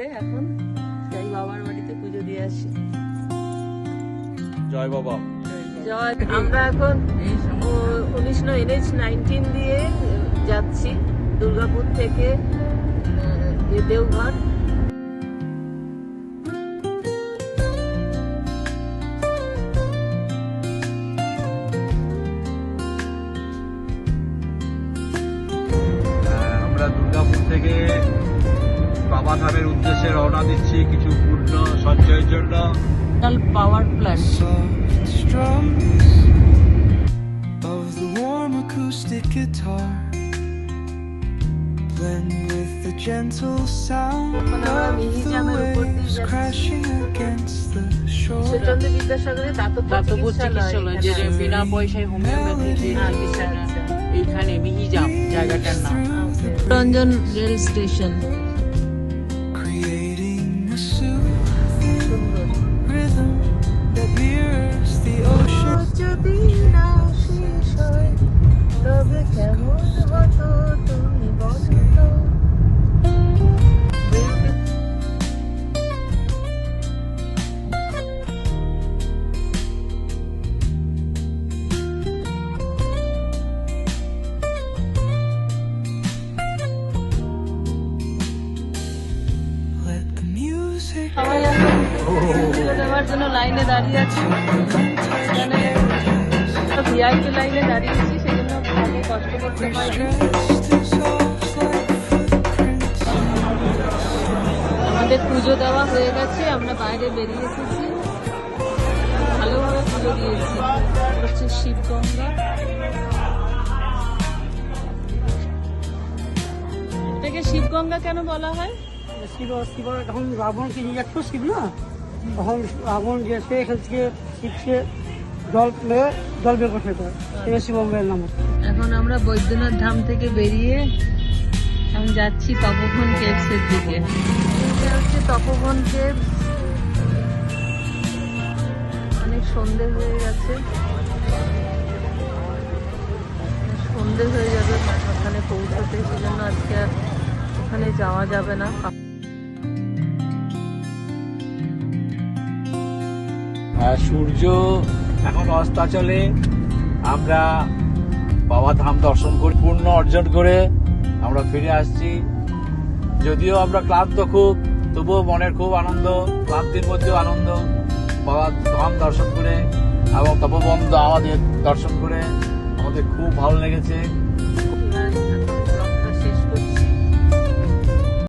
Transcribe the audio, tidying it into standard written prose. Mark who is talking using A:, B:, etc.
A: বিকেলে এখন যাই বাবার বাড়িতে পুজো দিয়ে আসি।
B: জয় বাবা
A: জয়। আমরা এখন 19 দিয়ে যাচ্ছি দুর্গাপুর থেকে দেওঘর।
B: আমরা দুর্গাপুর থেকে বাবা ধামের উদ্দেশ্যে রওনা দিচ্ছি কিছু পূর্ণ সঞ্চয়ের জন্য।
A: Power plant
C: of the warm acoustic guitar blend with the gentle sound of the waves crashing against the shore.
A: Ishwarchandra বিদ্যাসাগরের দাতব্য চিকিৎসালয়
D: যেটা বিনা পয়সায় হোমিওপ্যাথি এইখানে মিহিজাম জায়গাটার নাম।
A: Ranjan rail station.
C: creating a soothing rhythm that mirrors the ocean.
A: যদি না শেষ হয় তবে কেমন হতো তুমি বলো তো।
C: Let the music
A: সবাই এখন পুজো দেওয়ার জন্য লাইনে দাঁড়িয়ে আছি। ভিআইপি লাইনে দাঁড়িয়েছি, সেজন্য আগে কষ্ট করতে হয়নি।
C: dissolves like footprints.
A: আমাদের পুজো দেওয়া হয়ে গেছে, আমরা বাইরে বেরিয়ে এসেছি, ভালোভাবে পুজো দিয়েছি। হচ্ছে শিবগঙ্গা। এটাকে শিবগঙ্গা কেন বলা হয়?
E: শিব তখন রাবণকে নিয়ে যাচ্ছিল শিব না, তখন রাবণ যে সে এখান থেকে শিবকে জল বের করতে পারে, সেই শিবঙ্গের নাম।
A: এখন আমরা বৈদ্যনাথ ধাম থেকে বেরিয়ে এখন যাচ্ছি তপোবন কেভস এর দিকে। এটা হচ্ছে তপোবন কেভস। অনেক সন্ধে হয়ে গেছে, সন্ধে হয়ে যাবে ওখানে পৌঁছতে, সেজন্য আজকে আর ওখানে যাওয়া যাবে না।
B: সূর্য এখন অস্তাচলে আমরা বাবা ধাম দর্শন করে পুণ্য অর্জন করে আমরা ফিরে আসছি। যদিও আমরা ক্লান্ত খুব, তবুও মনের খুব আনন্দ, ক্লান্তির মধ্যেও আনন্দ। বাবা ধাম দর্শন করে এবং তপবন আমাদের দর্শন করে আমাদের খুব ভালো লেগেছে।